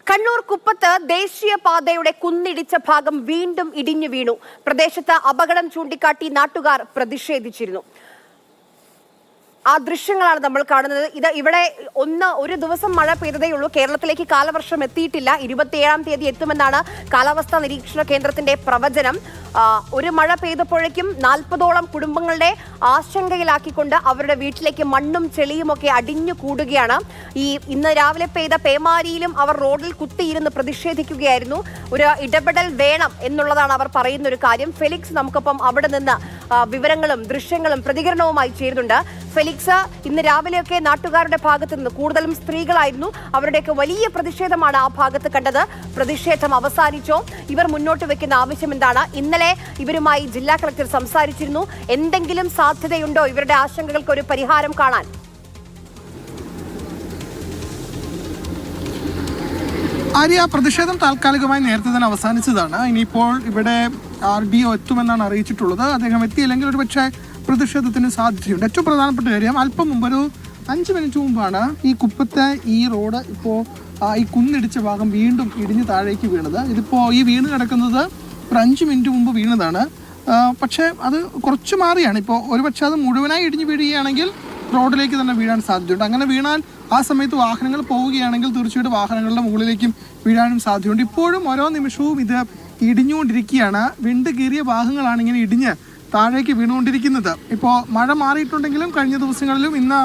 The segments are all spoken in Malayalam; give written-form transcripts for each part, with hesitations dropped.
കണ്ണൂർ കുപ്പത്ത് ദേശീയപാതയുടെ കുന്നിടിച്ച ഭാഗം വീണ്ടും ഇടിഞ്ഞു വീണു. പ്രദേശത്ത് അപകടം ചൂണ്ടിക്കാട്ടി നാട്ടുകാർ പ്രതിഷേധിച്ചിരുന്നു. ആ ദൃശ്യങ്ങളാണ് നമ്മൾ കാണുന്നത്. ഇവിടെ ഒരു ദിവസം മഴ പെയ്തതേയുള്ളൂ. കേരളത്തിലേക്ക് കാലവർഷം എത്തിയിട്ടില്ല. 27-ാം തീയതി എത്തുമെന്നാണ് കാലാവസ്ഥാ നിരീക്ഷണ കേന്ദ്രത്തിന്റെ പ്രവചനം. ഒരു മഴ പെയ്തപ്പോഴേക്കും 40ഓളം കുടുംബങ്ങളുടെ ആശങ്കയിലാക്കിക്കൊണ്ട് അവരുടെ വീട്ടിലേക്ക് മണ്ണും ചെളിയും ഒക്കെ അടിഞ്ഞു കൂടുകയാണ്. ഇന്ന് രാവിലെ പെയ്ത പേമാരിയിലും അവർ റോഡിൽ കുത്തിയിരുന്ന് പ്രതിഷേധിക്കുകയായിരുന്നു. ഒരു ഇടപെടൽ വേണം എന്നുള്ളതാണ് അവർ പറയുന്ന ഒരു കാര്യം. ഫെലിക്സ് നമുക്കൊപ്പം അവിടെ നിന്ന് വിവരങ്ങളും ദൃശ്യങ്ങളും പ്രതികരണവുമായി ചേരുന്നുണ്ട്. ഫെലിക്സ്, ഇന്ന് രാവിലെയൊക്കെ നാട്ടുകാരുടെ ഭാഗത്ത് നിന്ന് കൂടുതലും സ്ത്രീകളായിരുന്നു. അവരുടെയൊക്കെ വലിയ പ്രതിഷേധമാണ് ആ ഭാഗത്ത് കണ്ടത്. പ്രതിഷേധം അവസാനിച്ചോ? ഇവർ മുന്നോട്ട് വെക്കുന്ന ആവശ്യം എന്താണ്? ഇന്നലെ ഇവരുമായി ജില്ലാ കളക്ടർ സംസാരിച്ചിരുന്നു. എന്തെങ്കിലും സാധ്യതയുണ്ടോ ഇവരുടെ ആശങ്കകൾക്ക് ഒരു പരിഹാരം കാണാൻ? ആര്യ, പ്രതിഷേധം താൽക്കാലികമായി നേരത്തെ തന്നെ അവസാനിച്ചതാണ്. ഇനിയിപ്പോൾ ഇവിടെ RDO എത്തുമെന്നാണ് അറിയിച്ചിട്ടുള്ളത്. അദ്ദേഹം എത്തിയില്ലെങ്കിൽ ഒരു പക്ഷേ പ്രതിഷേധത്തിന് സാധ്യതയുണ്ട്. ഏറ്റവും പ്രധാനപ്പെട്ട കാര്യം, അല്പം മുമ്പ് ഒരു 5 മിനിറ്റ് മുമ്പാണ് ഈ കുപ്പത്തെ ഈ റോഡ് ഇപ്പോൾ ഈ കുന്നിടിച്ച ഭാഗം വീണ്ടും ഇടിഞ്ഞ് താഴേക്ക് വീണത്. ഇതിപ്പോൾ ഈ വീണ് കിടക്കുന്നത് ഒരു 5 മിനിറ്റ് മുമ്പ് വീണതാണ്. പക്ഷേ അത് കുറച്ച് മാറിയാണ്. ഇപ്പോൾ ഒരുപക്ഷെ അത് മുഴുവനായി ഇടിഞ്ഞ് വീഴുകയാണെങ്കിൽ റോഡിലേക്ക് തന്നെ വീഴാൻ സാധ്യതയുണ്ട്. അങ്ങനെ വീണാൽ ആ സമയത്ത് വാഹനങ്ങൾ പോവുകയാണെങ്കിൽ തീർച്ചയായിട്ടും വാഹനങ്ങളുടെ മുകളിലേക്കും വീഴാനും സാധ്യതയുണ്ട്. ഇപ്പോഴും ഓരോ നിമിഷവും ഇത് ഇടിഞ്ഞുകൊണ്ടിരിക്കുകയാണ്. വിണ്ട് കീറിയ ഭാഗങ്ങളാണ് ഇങ്ങനെ ഇടിഞ്ഞ് താഴേക്ക് വീണുകൊണ്ടിരിക്കുന്നത്. ഇപ്പോൾ മഴ മാറിയിട്ടുണ്ടെങ്കിലും കഴിഞ്ഞ ദിവസങ്ങളിലും ഇന്ന്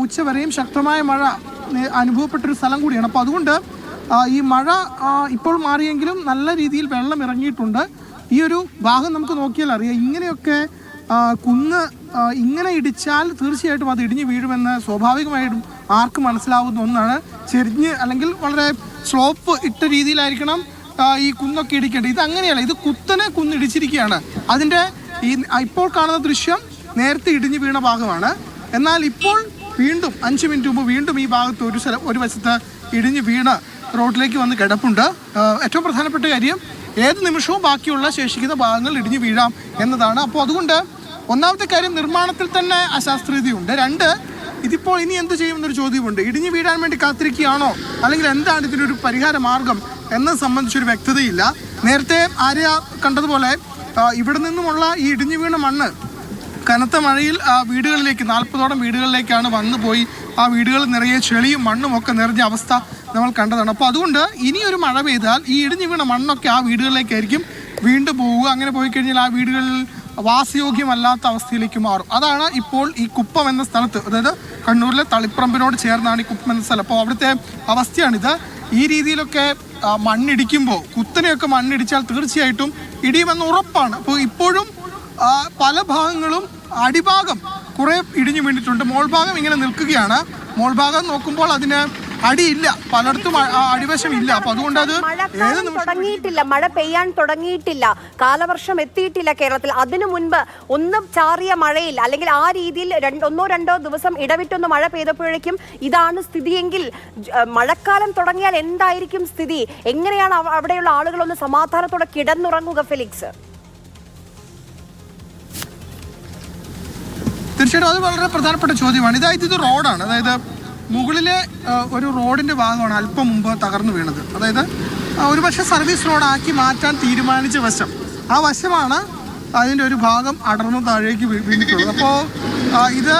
ഉച്ചവരെയും ശക്തമായ മഴ അനുഭവപ്പെട്ടൊരു സ്ഥലം കൂടിയാണ്. അപ്പോൾ അതുകൊണ്ട് ഈ മഴ ഇപ്പോൾ മാറിയെങ്കിലും നല്ല രീതിയിൽ വെള്ളം ഇറങ്ങിയിട്ടുണ്ട്. ഈ ഒരു ഭാഗം നമുക്ക് നോക്കിയാൽ അറിയാം. ഇങ്ങനെയൊക്കെ കുന്ന് ഇങ്ങനെ ഇടിച്ചാൽ തീർച്ചയായിട്ടും അത് ഇടിഞ്ഞ് വീഴുമെന്ന് സ്വാഭാവികമായിട്ടും ആർക്കും മനസ്സിലാവുന്ന ഒന്നാണ്. ചെരിഞ്ഞ് അല്ലെങ്കിൽ വളരെ സ്ലോപ്പ് ഇട്ട രീതിയിലായിരിക്കണം ഈ കുന്നൊക്കെ ഇടിക്കേണ്ടത്. ഇത് അങ്ങനെയല്ല, ഇത് കുത്തനെ കുന്നിടിച്ചിരിക്കുകയാണ്. അതിൻ്റെ ഇപ്പോൾ കാണുന്ന ദൃശ്യം നേരത്തെ ഇടിഞ്ഞ് വീണ ഭാഗമാണ്. എന്നാൽ ഇപ്പോൾ വീണ്ടും 5 മിനിറ്റ് മുമ്പ് വീണ്ടും ഈ ഭാഗത്ത് ഒരു വശത്ത് ഇടിഞ്ഞ് വീണ് റോഡിലേക്ക് വന്ന് കിടപ്പുണ്ട്. ഏറ്റവും പ്രധാനപ്പെട്ട കാര്യം, ഏത് നിമിഷവും ബാക്കിയുള്ള ശേഷിക്കുന്ന ഭാഗങ്ങൾ ഇടിഞ്ഞ് വീഴാം എന്നതാണ്. അപ്പോൾ അതുകൊണ്ട് ഒന്നാമത്തെ കാര്യം, നിർമ്മാണത്തിൽ തന്നെ അശാസ്ത്രീയതയുണ്ട്. 2, ഇതിപ്പോൾ ഇനി എന്ത് ചെയ്യുമെന്നൊരു ചോദ്യമുണ്ട്. ഇടിഞ്ഞ് വീഴാൻ വേണ്ടി കാത്തിരിക്കുകയാണോ, അല്ലെങ്കിൽ എന്താണ് ഇതിനൊരു പരിഹാര മാർഗം എന്നത് സംബന്ധിച്ചൊരു വ്യക്തതയില്ല. നേരത്തെ ആര്യ കണ്ടതുപോലെ ഇവിടെ നിന്നുമുള്ള ഈ ഇടിഞ്ഞു വീണ മണ്ണ് കനത്ത മഴയിൽ വീടുകളിലേക്ക് 40ഓളം വീടുകളിലേക്കാണ് വന്നു പോയി. ആ വീടുകൾ നിറയെ ചെളിയും മണ്ണും ഒക്കെ നിറഞ്ഞ അവസ്ഥ നമ്മൾ കണ്ടതാണ്. അപ്പോൾ അതുകൊണ്ട് ഇനിയൊരു മഴ പെയ്താൽ ഈ ഇടിഞ്ഞു വീണ മണ്ണൊക്കെ ആ വീടുകളിലേക്കായിരിക്കും വീണ്ടും പോവുക. അങ്ങനെ പോയി കഴിഞ്ഞാൽ ആ വീടുകളിൽ വാസയോഗ്യമല്ലാത്ത അവസ്ഥയിലേക്ക് മാറും. അതാണ് ഇപ്പോൾ ഈ കുപ്പം എന്ന സ്ഥലത്ത്, അതായത് കണ്ണൂരിലെ തളിപ്പറമ്പിനോട് ചേർന്നാണ് ഈ കുപ്പം എന്ന സ്ഥലം. അപ്പോൾ അവിടുത്തെ അവസ്ഥയാണിത്. ഈ രീതിയിലൊക്കെ മണ്ണിടിക്കുമ്പോൾ, കുത്തനെയൊക്കെ മണ്ണിടിച്ചാൽ തീർച്ചയായിട്ടും ഇടിയുമെന്ന് ഉറപ്പാണ്. അപ്പോൾ ഇപ്പോഴും പല ഭാഗങ്ങളും അടിഭാഗം കുറേ ഇടിഞ്ഞു വീണിട്ടുണ്ട്. മോൾഭാഗം ഇങ്ങനെ നിൽക്കുകയാണ്. മോൾഭാഗം നോക്കുമ്പോൾ അതിന് അടിയില്ല, പലയിടത്തും അടിവശം ഇല്ല. അപ്പൊ അതുകൊണ്ട് അത് തുടങ്ങിയിട്ടില്ല, മഴ പെയ്യാൻ തുടങ്ങിയിട്ടില്ല, കാലവർഷം എത്തിയിട്ടില്ല കേരളത്തിൽ. അതിനു മുൻപ് ഒന്ന് ചാറിയ മഴയിൽ അല്ലെങ്കിൽ ആ രീതിയിൽ 1-2 ദിവസം ഇടവിട്ടൊന്ന് മഴ പെയ്തപ്പോഴേക്കും ഇതാണ് സ്ഥിതിയെങ്കിൽ മഴക്കാലം തുടങ്ങിയാൽ എന്തായിരിക്കും സ്ഥിതി? എങ്ങനെയാണ് അവിടെയുള്ള ആളുകളൊന്ന് സമാധാനത്തോടെ കിടന്നുറങ്ങുക ഫെലിക്സ്? തീർച്ചയായിട്ടും അത് വളരെ പ്രധാനപ്പെട്ട ചോദ്യമാണ്. ഇത് റോഡാണ്, അതായത് മുകളിലെ ഒരു റോഡിൻ്റെ ഭാഗമാണ് അല്പം മുമ്പ് തകർന്നു വീണത്. അതായത് ഒരുപക്ഷെ സർവീസ് റോഡാക്കി മാറ്റാൻ തീരുമാനിച്ച വശം, ആ വശമാണ് അതിൻ്റെ ഒരു ഭാഗം അടർന്ന് താഴേക്ക് വീണിട്ടുള്ളത്. അപ്പോൾ ഇത്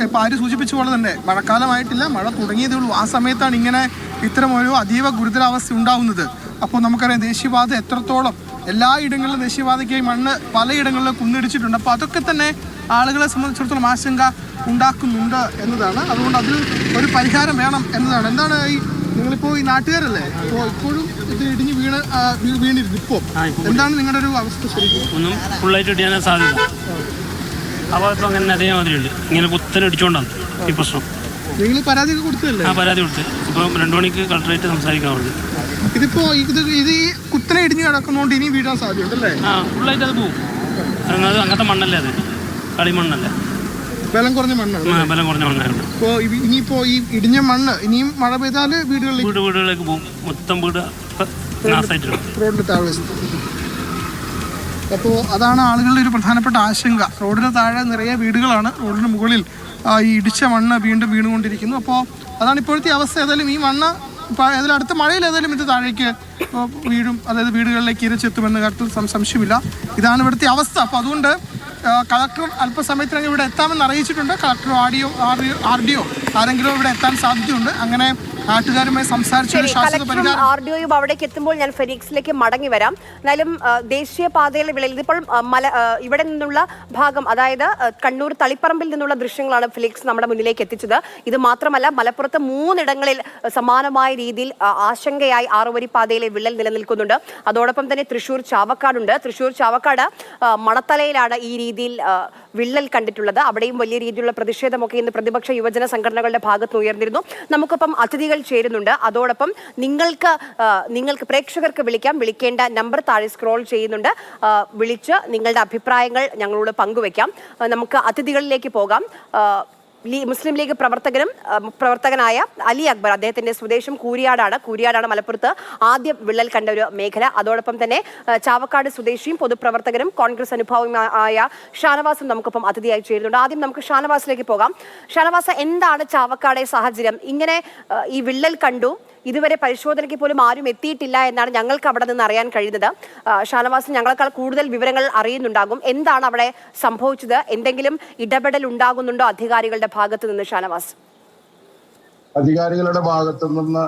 ഇപ്പോൾ ആര് സൂചിപ്പിച്ച പോലെ തന്നെ മഴക്കാലമായിട്ടില്ല, മഴ തുടങ്ങിയതേ ഉള്ളൂ. ആ സമയത്താണ് ഇങ്ങനെ ഇത്തരമൊരു അതീവ ഗുരുതരാവസ്ഥ ഉണ്ടാവുന്നത്. അപ്പോൾ നമുക്കറിയാം ദേശീയപാത എത്രത്തോളം എല്ലായിടങ്ങളിലും ദേശീയപാതയ്ക്കായി മണ്ണ് പലയിടങ്ങളിലും കുന്നിടിച്ചിട്ടുണ്ട്. അപ്പോൾ അതൊക്കെ തന്നെ ആളുകളെ സംബന്ധിച്ചിടത്തോളം ആശങ്ക ഉണ്ടാക്കുന്നുണ്ട് എന്നതാണ്. അതുകൊണ്ട് അതിൽ ഒരു പരിഹാരം വേണം എന്നതാണ്. എന്താണ് നിങ്ങളിപ്പോൾ ഈ നാട്ടുകാരല്ലേ, അപ്പോൾ ഇപ്പോഴും ഇത് ഇടിഞ്ഞ് വീണിരുന്നു. ഇപ്പോൾ എന്താണ് നിങ്ങളുടെ ഒരു അവസ്ഥ? ശരിക്കും ഒന്നും ഫുള്ളായിട്ട് ഇടിയാൻ സാധ്യത അപ്പോൾ അങ്ങനെ അതേ മാതിരിയുണ്ട്. ഇങ്ങനെ കുത്തനെ ഇടിച്ചുകൊണ്ടാണ് ഈ പ്രശ്നം. നിങ്ങൾ പരാതി കൊടുത്തല്ലേ? പരാതി കൊടുത്ത് ഇപ്പോൾ 2 മണിക്ക് കളക്ടറേറ്റ് സംസാരിക്കാറുണ്ട്. ഇതിപ്പോ ഇത് ഈ കുത്തനെ ഇടിഞ്ഞ് കിടക്കുന്നതുകൊണ്ട് ഇനി വീഴാൻ സാധ്യതയുണ്ടല്ലേ? ഫുള്ളായിട്ട് അത് പോകും. അത് അങ്ങനത്തെ മണ്ണല്ലേ, അത് കളിമണ്ണല്ലേ, ബലം കുറഞ്ഞ മണ്ണാണ്. ബലം കുറഞ്ഞ മണ്ണായിരുന്നു. ഇപ്പോൾ ഇനിയിപ്പോ ഈ ഇടിഞ്ഞ മണ്ണ് ഇനിയും മഴ പെയ്താൽ വീടുകളിലേക്ക് പോകും. മൊത്തം വീട് റോഡിന്റെ താഴെ. അപ്പോൾ അതാണ് ആളുകളുടെ ഒരു പ്രധാനപ്പെട്ട ആശങ്ക. റോഡിന് താഴെ നിറയെ വീടുകളാണ്, റോഡിന് മുകളിൽ ഈ ഇടിച്ച മണ്ണ് വീണ്ടും വീണുകൊണ്ടിരിക്കുന്നു. അപ്പോൾ അതാണ് ഇപ്പോഴത്തെ അവസ്ഥ. ഏതായാലും ഈ മണ്ണ് ഇപ്പൊ ഏതായാലും അടുത്ത മഴയിൽ ഏതായാലും ഇത് താഴേക്ക് വീഴും, അതായത് വീടുകളിലേക്ക് ഇരച്ചെത്തുമെന്ന കാര്യത്തിൽ സംശയമില്ല. ഇതാണ് ഇവിടുത്തെ അവസ്ഥ. അപ്പൊ അതുകൊണ്ട് കളക്ടർ അല്പസമയത്തിനകം ഇവിടെ എത്താമെന്ന് അറിയിച്ചിട്ടുണ്ട്. കളക്ടറോ ആർ ഡി ഒ ആരെങ്കിലും ഇവിടെ എത്താൻ സാധ്യതയുണ്ട്. അങ്ങനെ നാട്ടുകാരുമായി സംസാരിച്ചൊരു ശാശ്വത പരിഹാരം. ആർഡിഒയും അവിടേക്ക് എത്തുമ്പോൾ ഞാൻ ഫെനിക്സിലേക്ക് മടങ്ങി വരാം. എന്നാലും ദേശീയപാതയിലെ വിളയിൽ ഇതിപ്പോൾ ഇവിടെ നിന്നുള്ള ഭാഗം, അതായത് കണ്ണൂർ തളിപ്പറമ്പിൽ നിന്നുള്ള ദൃശ്യങ്ങളാണ് ഫെലിക്സ് നമ്മുടെ മുന്നിലേക്ക് എത്തിച്ചത്. ഇത് മാത്രമല്ല, മലപ്പുറത്ത് 3 ഇടങ്ങളിൽ സമാനമായ രീതിയിൽ ആശങ്കയായി 6 വരി പാതയിലെ വിള്ളൽ നിലനിൽക്കുന്നുണ്ട്. അതോടൊപ്പം തന്നെ തൃശ്ശൂർ ചാവക്കാടുണ്ട്. തൃശ്ശൂർ ചാവക്കാട് മണത്തലയിലാണ് ഈ രീതിയിൽ വിള്ളൽ കണ്ടിട്ടുള്ളത്. അവിടെയും വലിയ രീതിയിലുള്ള പ്രതിഷേധമൊക്കെ ഇന്ന് പ്രതിപക്ഷ യുവജന സംഘടനകളുടെ ഭാഗത്ത് ഉയർന്നിരുന്നു. നമുക്കൊപ്പം അതിഥികൾ ചേരുന്നുണ്ട്. അതോടൊപ്പം നിങ്ങൾക്ക് പ്രേക്ഷകർക്ക് വിളിക്കേണ്ട നമ്പർ താഴെ സ്ക്രോൾ ചെയ്യുന്നുണ്ട്. വിളിച്ച് നിങ്ങളുടെ അഭിപ്രായങ്ങൾ ഞങ്ങളോട് പങ്കുവെക്കാം. നമുക്ക് അതിഥികളിലേക്ക് പോകാം. മുസ്ലിം ലീഗ് പ്രവർത്തകനായ അലി അക്ബർ, അദ്ദേഹത്തിന്റെ സ്വദേശം കൂരിയാടാണ് മലപ്പുറത്ത് ആദ്യം വിള്ളൽ കണ്ട ഒരു മേഖല. അതോടൊപ്പം തന്നെ ചാവക്കാട് സ്വദേശിയും പൊതുപ്രവർത്തകരും കോൺഗ്രസ് അനുഭാവിയുമായ ഷാനവാസും നമുക്കൊപ്പം അതിഥിയായി ചേരുന്നുണ്ട്. ആദ്യം നമുക്ക് ഷാനവാസിലേക്ക് പോകാം. ഷാനവാസ, എന്താണ് ചാവക്കാടെ സാഹചര്യം? ഇങ്ങനെ ഈ വിള്ളൽ കണ്ടു, ഇതുവരെ പരിശോധനയ്ക്ക് പോലും ആരും എത്തിയിട്ടില്ല എന്നാണ് ഞങ്ങൾക്ക് അവിടെ നിന്ന് അറിയാൻ കഴിയുന്നത്. ഷാനവാസ് ഞങ്ങളെക്കാൾ കൂടുതൽ വിവരങ്ങൾ അറിയുന്നുണ്ടാകും. എന്താണ് അവിടെ സംഭവിച്ചത്? എന്തെങ്കിലും ഇടപെടൽ ഉണ്ടാകുന്നുണ്ടോ അധികാരികളുടെ ഭാഗത്ത് നിന്ന്? ഷാനവാസ്, അധികാരികളുടെ ഭാഗത്തു നിന്ന്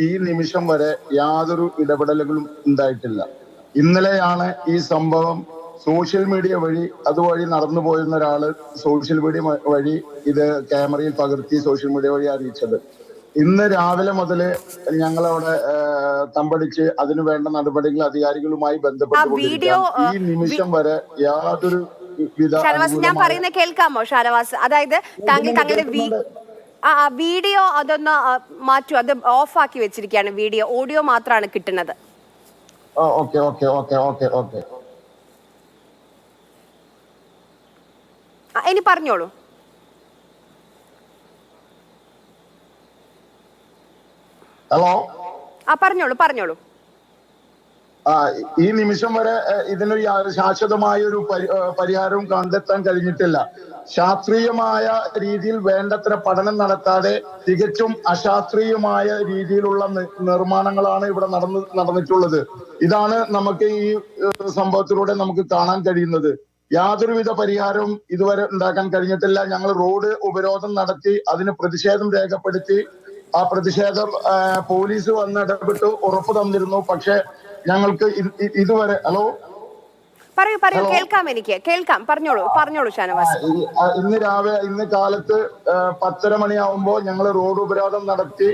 ഈ നിമിഷം വരെ യാതൊരു ഇടപെടലുകളും ഉണ്ടായിട്ടില്ല. ഇന്നലെയാണ് ഈ സംഭവം സോഷ്യൽ മീഡിയ വഴി അതുവഴി നടന്നു പോയിരുന്ന ഒരാള് സോഷ്യൽ മീഡിയ വഴി ഇത് ക്യാമറയിൽ പകർത്തി സോഷ്യൽ മീഡിയ വഴി അറിയിച്ചത്. ഇന്ന് രാവിലെ മുതല് ഞങ്ങളവിടെ തമ്പടിച്ച് അതിനു വേണ്ട നടപടികൾ അധികാരികളുമായി ബന്ധപ്പെട്ടുകൊണ്ടിരിക്കുകയാണ്. ഈ നിമിഷം വരെ യാതൊരു ഷാനവാസ്, ഞാൻ പറയുന്നത് കേൾക്കാമോ ഷാനവാസ്? അതായത് താങ്കളുടെ വീഡിയോ അതൊന്ന് മാറ്റൂ, അത് ഓഫ് ആക്കി വെച്ചിരിക്കുകയാണ്. വീഡിയോ, ഓഡിയോ മാത്രമാണ് കിട്ടുന്നത്. ഇനി പറഞ്ഞോളൂ. ഹലോ, പറഞ്ഞോളൂ. ഈ നിമിഷം വരെ ഇതിനൊരു ശാശ്വതമായ ഒരു പരിഹാരവും കണ്ടെത്താൻ കഴിഞ്ഞിട്ടില്ല. ശാസ്ത്രീയമായ രീതിയിൽ വേണ്ടത്ര പഠനം നടത്താതെ തികച്ചും അശാസ്ത്രീയമായ രീതിയിലുള്ള നിർമ്മാണങ്ങളാണ് ഇവിടെ നടന്നിട്ടുള്ളത്. ഇതാണ് നമുക്ക് ഈ സംഭവത്തിലൂടെ നമുക്ക് കാണാൻ കഴിയുന്നത്. യാതൊരുവിധ പരിഹാരവും ഇതുവരെ ഉണ്ടാക്കാൻ കഴിഞ്ഞിട്ടില്ല. ഞങ്ങൾ റോഡ് ഉപരോധം നടത്തി അതിന് പ്രതിഷേധം രേഖപ്പെടുത്തി. ആ പ്രതിഷേധം പോലീസ് വന്ന് ഇടപെട്ട് ഉറപ്പ് തന്നിരുന്നു. പക്ഷെ ഞങ്ങൾക്ക് ഇതുവരെ കേൾക്കാം. പറഞ്ഞോളൂ ഷാനവാസ്. ഇന്ന് കാലത്ത് 10:30 മണിയാവുമ്പോൾ ഞങ്ങൾ റോഡ് ഉപരോധം നടത്തി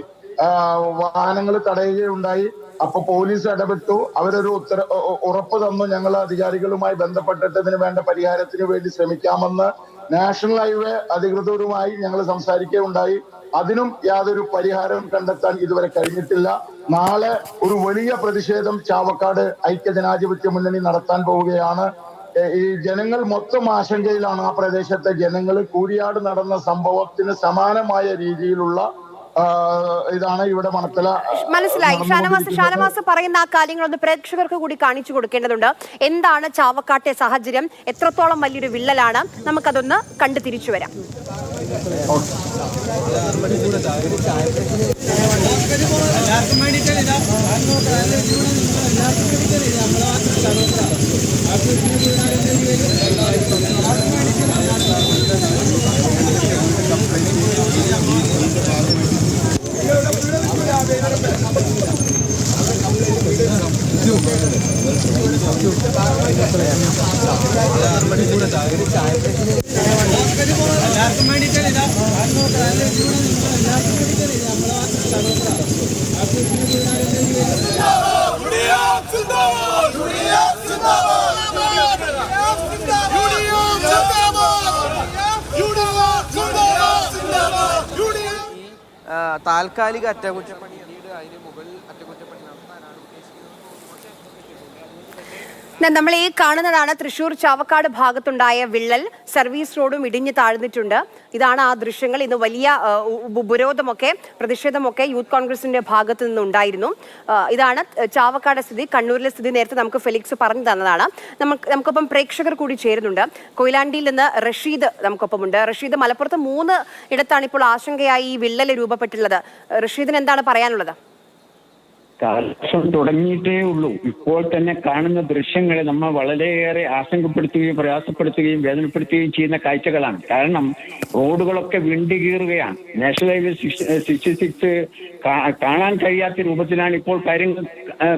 വാഹനങ്ങൾ തടയുകയുണ്ടായി. അപ്പൊ പോലീസ് ഇടപെട്ടു. അവരൊരു ഉറപ്പ് തന്നു. ഞങ്ങൾ അധികാരികളുമായി ബന്ധപ്പെട്ടിട്ട് ഇതിന് വേണ്ട പരിഹാരത്തിന് വേണ്ടി ശ്രമിക്കാമെന്ന് നാഷണൽ ഹൈവേ അധികൃതരുമായി ഞങ്ങൾ സംസാരിക്കുകയുണ്ടായി. അതിനും യാതൊരു പരിഹാരവും കണ്ടെത്താൻ ഇതുവരെ കഴിഞ്ഞിട്ടില്ല. നാളെ ഒരു വലിയ പ്രതിഷേധം ചാവക്കാട് ഐക്യജനാധിപത്യ മുന്നണി നടത്താൻ പോവുകയാണ്. ഈ ജനങ്ങൾ മൊത്തം ആശങ്കയിലാണ്. ആ പ്രദേശത്തെ ജനങ്ങൾ കൂരിയാട് നടന്ന സംഭവത്തിന് സമാനമായ രീതിയിലുള്ള ഇതാണ് ഇവിടെ മണത്തല. മനസ്സിലായി. ഷാനവാസ് പറയുന്ന ആ കാര്യങ്ങളൊന്ന് പ്രേക്ഷകർക്ക് കൂടി കാണിച്ചു കൊടുക്കേണ്ടതുണ്ട്. എന്താണ് ചാവക്കാട്ടെ സാഹചര്യം? എത്രത്തോളം വലിയൊരു വിള്ളലാണ്? നമുക്കതൊന്ന് കണ്ടു തിരിച്ചു വരാം. താൽക്കാലിക അറ്റകുറ്റപ്പണി അതിന് മുകളിൽ അറ്റകുറ്റപ്പണി നടത്താനാണ് നമ്മൾ ഈ കാണുന്നതാണ് തൃശ്ശൂർ ചാവക്കാട് ഭാഗത്തുണ്ടായ വിള്ളൽ. സർവീസ് റോഡും ഇടിഞ്ഞു താഴ്ന്നിട്ടുണ്ട്. ഇതാണ് ആ ദൃശ്യങ്ങൾ. ഇന്ന് വലിയ ഉപരോധമൊക്കെ പ്രതിഷേധമൊക്കെ യൂത്ത് കോൺഗ്രസിന്റെ ഭാഗത്ത് നിന്നുണ്ടായിരുന്നു. ഇതാണ് ചാവക്കാട് സ്ഥിതി. കണ്ണൂരിലെ സ്ഥിതി നേരത്തെ നമുക്ക് ഫെലിക്സ് പറഞ്ഞു തന്നതാണ്. നമുക്കൊപ്പം പ്രേക്ഷകർ കൂടി ചേരുന്നുണ്ട്. കൊയിലാണ്ടിയിൽ നിന്ന് റഷീദ് നമുക്കൊപ്പമുണ്ട്. റഷീദ്, മലപ്പുറത്ത് 3 ഇടത്താണ് ഇപ്പോൾ ആശങ്കയായി ഈ വിള്ളൽ രൂപപ്പെട്ടുള്ളത്. റഷീദിന് എന്താണ് പറയാനുള്ളത്? കാലവർഷം തുടങ്ങിയിട്ടേ ഉള്ളൂ. ഇപ്പോൾ തന്നെ കാണുന്ന ദൃശ്യങ്ങളെ നമ്മൾ വളരെയേറെ ആശങ്കപ്പെടുത്തുകയും പ്രയാസപ്പെടുത്തുകയും വേദനപ്പെടുത്തുകയും ചെയ്യുന്ന കാഴ്ചകളാണ്. കാരണം റോഡുകളൊക്കെ വിണ്ടുകീറുകയാണ്. നാഷണൽ ഹൈവേ 66 കാണാൻ കഴിയാത്ത രൂപത്തിലാണ് ഇപ്പോൾ കാര്യങ്ങൾ